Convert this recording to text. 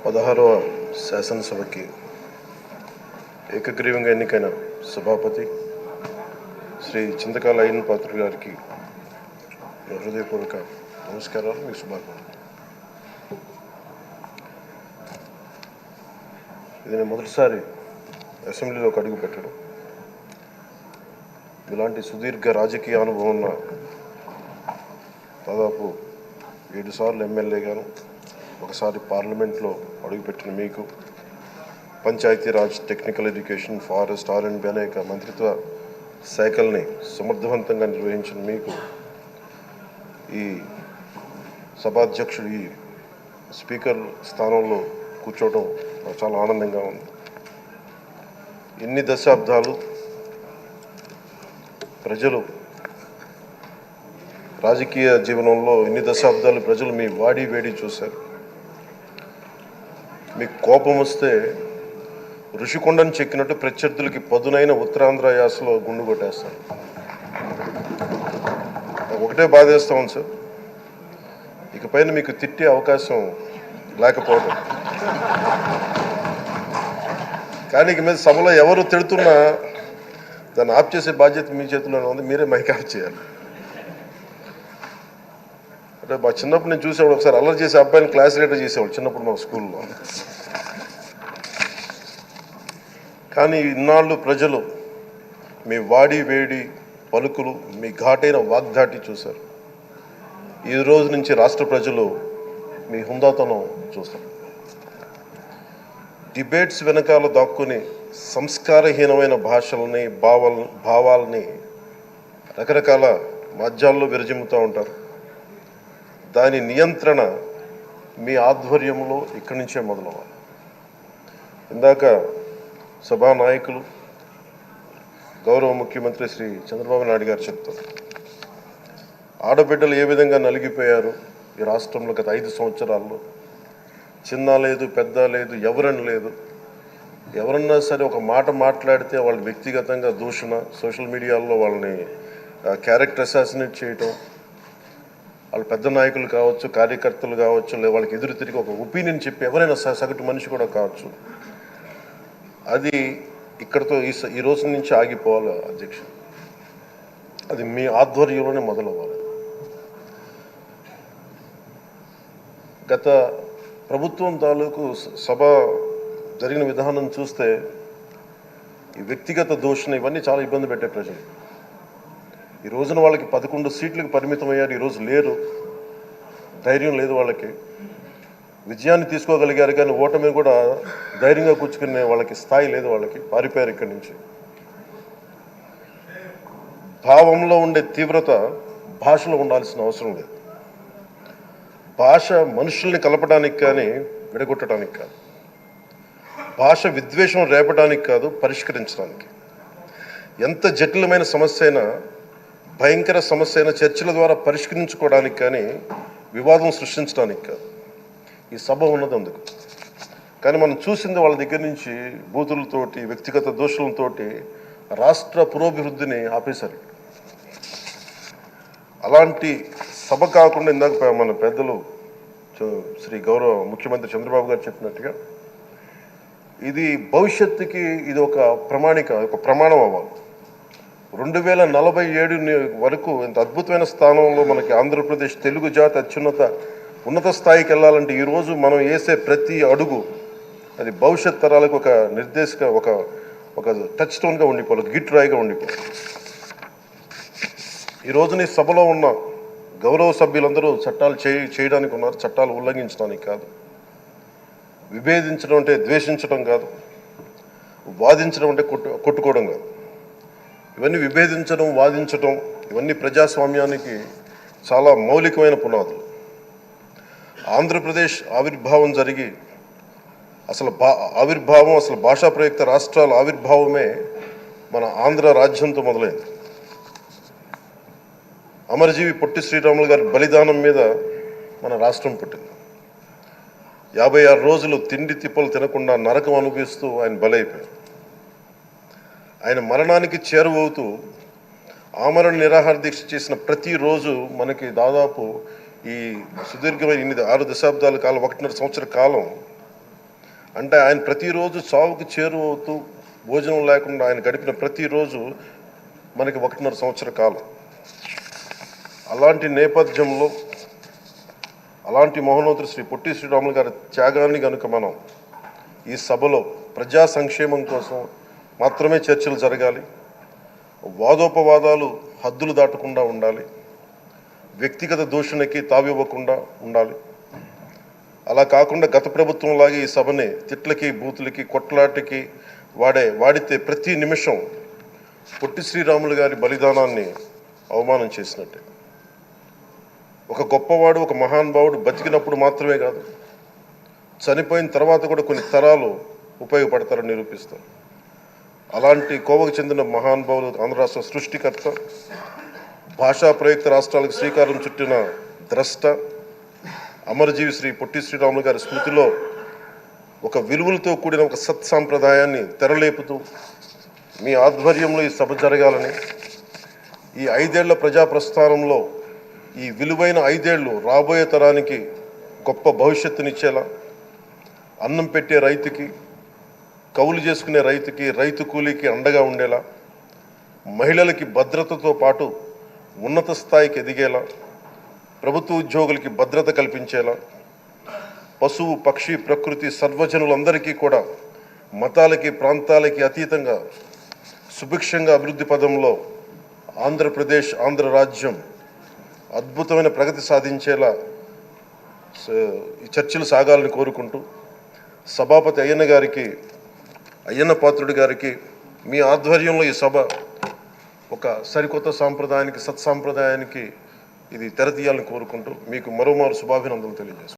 16వ శాసనసభకి ఏకగ్రీవంగా ఎన్నికైన సభాపతి శ్రీ చింతకాయల అయ్యన్న పాత్రుడు గారికి హృదయపూర్వక నమస్కారాలు, మీకు శుభాకాంక్షలు. ఇది నేను మొదటిసారి అసెంబ్లీలోకి అడుగు పెట్టడం. ఇలాంటి సుదీర్ఘ రాజకీయ అనుభవం ఉన్న దాదాపు 7 సార్లు ఎమ్మెల్యేగాను, ఒకసారి పార్లమెంట్లో అడుగుపెట్టిన మీకు, Panchayati Raj, technical education, forest, R&B అనేక మంత్రిత్వ శాఖల్ని సమర్థవంతంగా నిర్వహించిన మీకు ఈ సభాధ్యక్షుడు, ఈ స్పీకర్ స్థానంలో కూర్చోవడం నాకు చాలా ఆనందంగా ఉంది. ఇన్ని దశాబ్దాలు ప్రజలు రాజకీయ జీవనంలో ఇన్ని దశాబ్దాలు ప్రజలు మీ వాడి వేడి చూశారు. మీకు కోపం వస్తే ఋషికొండను చెక్కినట్టు ప్రత్యర్థులకి పదునైన ఉత్తరాంధ్ర యాసలో గుండు కొట్టేస్తారు. ఒకటే బాధేస్తా ఉంది సార్, ఇకపైన మీకు తిట్టే అవకాశం లేకపోవడం. కానీ ఇక మీద సభలో ఎవరు తిడుతున్నా దాన్ని ఆఫ్ చేసే బాధ్యత మీ చేతిలోనే ఉంది. మీరే మైక్ ఆఫ్ చేయాలి. అంటే మా చిన్నప్పుడు నేను చూసేవాడు, ఒకసారి అల్లరి చేసే అబ్బాయిని క్లాస్ లీడర్ చేసేవాడు చిన్నప్పుడు మా స్కూల్లో. కానీ ఇన్నాళ్ళు ప్రజలు మీ వాడి వేడి పలుకులు, మీ ఘాటైన వాగ్దాటి చూశారు. ఈ రోజు నుంచి రాష్ట్ర ప్రజలు మీ హుందాతనం చూస్తారు. డిబేట్స్ వెనకాల దాక్కుని సంస్కారహీనమైన భాషల్ని, భావాల్ని రకరకాల మాధ్యాల్లో విరజిమ్ముతూ ఉంటారు. దాని నియంత్రణ మీ ఆధ్వర్యంలో ఇక్కడి నుంచే మొదలవ్వాలి. ఇందాక సభానాయకులు, గౌరవ ముఖ్యమంత్రి శ్రీ చంద్రబాబు నాయుడు గారు చెప్తారు, ఆడబిడ్డలు ఏ విధంగా నలిగిపోయారు ఈ రాష్ట్రంలో గత 5 సంవత్సరాల్లో. చిన్న లేదు, పెద్ద లేదు, ఎవరని లేదు. ఎవరన్నా సరే ఒక మాట మాట్లాడితే వాళ్ళు వ్యక్తిగతంగా దూషణ, సోషల్ మీడియాలో వాళ్ళని క్యారెక్టర్ అసాసినేట్ చేయటం, వాళ్ళు పెద్ద నాయకులు కావచ్చు, కార్యకర్తలు కావచ్చు, లేదా వాళ్ళకి ఎదురు తిరిగి ఒక ఒపీనియన్ చెప్పి ఎవరైనా సగటు మనిషి కూడా కావచ్చు, అది ఇక్కడతో ఈ రోజు నుంచి ఆగిపోవాలి అధ్యక్ష. అది మీ ఆధ్వర్యంలోనే మొదలవ్వాలి. గత ప్రభుత్వం తాలూకు సభ జరిగిన విధానం చూస్తే ఈ వ్యక్తిగత దూషణ ఇవన్నీ చాలా ఇబ్బంది పెట్టే ప్రజలు. ఈ రోజున వాళ్ళకి 11 సీట్లకు పరిమితం అయ్యారు, ఈరోజు లేరు, ధైర్యం లేదు వాళ్ళకి. విజయాన్ని తీసుకోగలిగారు కానీ ఓటమి కూడా ధైర్యంగా కూర్చుకునే వాళ్ళకి స్థాయి లేదు, వాళ్ళకి పారిపోయారు ఇక్కడి నుంచి. భావంలో ఉండే తీవ్రత భాషలో ఉండాల్సిన అవసరం లేదు. భాష మనుషుల్ని కలపడానికి కానీ విడగొట్టడానికి కాదు. భాష విద్వేషం రేపడానికి కాదు, పరిష్కరించడానికి. ఎంత జటిలమైన సమస్య అయినా, భయంకర సమస్య అయినా చర్చల ద్వారా పరిష్కరించుకోవడానికి కానీ వివాదం సృష్టించడానికి కాదు. ఈ సభ ఉన్నది అందుకు. కానీ మనం చూసింది వాళ్ళ దగ్గర నుంచి బూతులతోటి, వ్యక్తిగత దోషులతోటి రాష్ట్ర పురోభివృద్ధిని ఆపేశారు. అలాంటి సభ కాకుండా ఇందాక మన పెద్దలు శ్రీ గౌరవ ముఖ్యమంత్రి చంద్రబాబు గారు చెప్పినట్టుగా ఇది భవిష్యత్తుకి ఇది ఒక ప్రమాణం అవ్వాలి. 2047 వరకు ఇంత అద్భుతమైన స్థానంలో మనకి ఆంధ్రప్రదేశ్ తెలుగు జాతి ఉన్నత స్థాయికి వెళ్ళాలంటే ఈరోజు మనం వేసే ప్రతి అడుగు అది భవిష్యత్ తరాలకు ఒక నిర్దేశక ఒక టచ్ స్టోన్గా ఉండిపోవాలి, గిట్ రాయిగా ఉండిపోవాలి. ఈ రోజున ఈ సభలో ఉన్న గౌరవ సభ్యులందరూ చట్టాలు చేయడానికి ఉన్నారు, చట్టాలు ఉల్లంఘించడానికి కాదు. విభేదించడం అంటే ద్వేషించడం కాదు, వాదించడం అంటే కొట్టుకోవడం కాదు. ఇవన్నీ విభేదించడం, వాదించడం ఇవన్నీ ప్రజాస్వామ్యానికి చాలా మౌలికమైన పునాదులు. ఆంధ్రప్రదేశ్ ఆవిర్భావం జరిగి అసలు భాషా ప్రయుక్త రాష్ట్రాల ఆవిర్భావమే మన ఆంధ్ర రాజ్యంతో మొదలైంది. అమరజీవి పొట్టి శ్రీరాములు గారి బలిదానం మీద మన రాష్ట్రం పుట్టింది. 56 రోజులు తిండి తిప్పలు తినకుండా నరకం అనుభవిస్తూ ఆయన బలైపోయారు. ఆయన మరణానికి చేరువవుతూ ఆమరణ నిరాహార దీక్ష చేసిన ప్రతిరోజు మనకి దాదాపు ఈ సుదీర్ఘమైన 6 దశాబ్దాల కాలం, 1.5 సంవత్సర కాలం అంటే ఆయన ప్రతిరోజు చావుకి చేరువవుతూ భోజనం లేకుండా ఆయన గడిపిన ప్రతిరోజు మనకి 1.5 సంవత్సర కాలం. అలాంటి నేపథ్యంలో అలాంటి మహోన్నతుడు శ్రీ పొట్టి శ్రీరాములు గారి త్యాగాన్ని కనుక మనం ఈ సభలో ప్రజా సంక్షేమం కోసం మాత్రమే చర్చలు జరగాలి, వాదోపవాదాలు హద్దులు దాటకుండా ఉండాలి, వ్యక్తిగత దూషణకి తావివ్వకుండా ఉండాలి. అలా కాకుండా గత ప్రభుత్వంలాగే ఈ సభని తిట్లకి బూతులకి కొట్లాటికి వాడితే ప్రతి నిమిషం పొట్టి శ్రీరాములు గారి బలిదానాన్ని అవమానం చేసినట్టే. ఒక గొప్పవాడు, ఒక మహానుభావుడు బతికినప్పుడు మాత్రమే కాదు, చనిపోయిన తర్వాత కూడా కొన్ని తరాలు ఉపయోగపడతారని నిరూపిస్తారు. అలాంటి కోవకు చెందిన మహానుభావులు ఆంధ్ర రాష్ట్ర సృష్టికర్త, భాషా ప్రయుక్త రాష్ట్రాలకు శ్రీకారం చుట్టిన ద్రష్ట, అమరజీవి శ్రీ పొట్టి శ్రీరాములు గారి స్మృతిలో ఒక విలువలతో కూడిన ఒక సత్సాంప్రదాయాన్ని తెరలేపుతూ మీ ఆధ్వర్యంలో ఈ సభ జరగాలని, ఈ 5 ఏళ్ల ప్రజాప్రస్థానంలో ఈ విలువైన 5 ఏళ్ళు రాబోయే తరానికి గొప్ప భవిష్యత్తునిచ్చేలా, అన్నం పెట్టే రైతుకి, కౌలు చేసుకునే రైతుకి, రైతు కూలీకి అండగా ఉండేలా, మహిళలకి భద్రతతో పాటు ఉన్నత స్థాయికి ఎదిగేలా, ప్రభుత్వ ఉద్యోగులకి భద్రత కల్పించేలా, పశువు పక్షి ప్రకృతి సర్వజనులందరికీ కూడా మతాలకి ప్రాంతాలకి అతీతంగా సుభిక్షంగా అభివృద్ధి పదంలో ఆంధ్రప్రదేశ్, ఆంధ్ర రాజ్యం అద్భుతమైన ప్రగతి సాధించేలా ఈ చర్చలు సాగాలని కోరుకుంటూ, సభాపతి అయ్యన్న పాత్రుడి గారికి మీ ఆధ్వర్యంలో ఈ సభ ఒక సరికొత్త సాంప్రదాయానికి, సత్సాంప్రదాయానికి ఇది తెరతీయాలని కోరుకుంటూ మీకు మరోమారు శుభాభినందనలు తెలియజేస్తాను.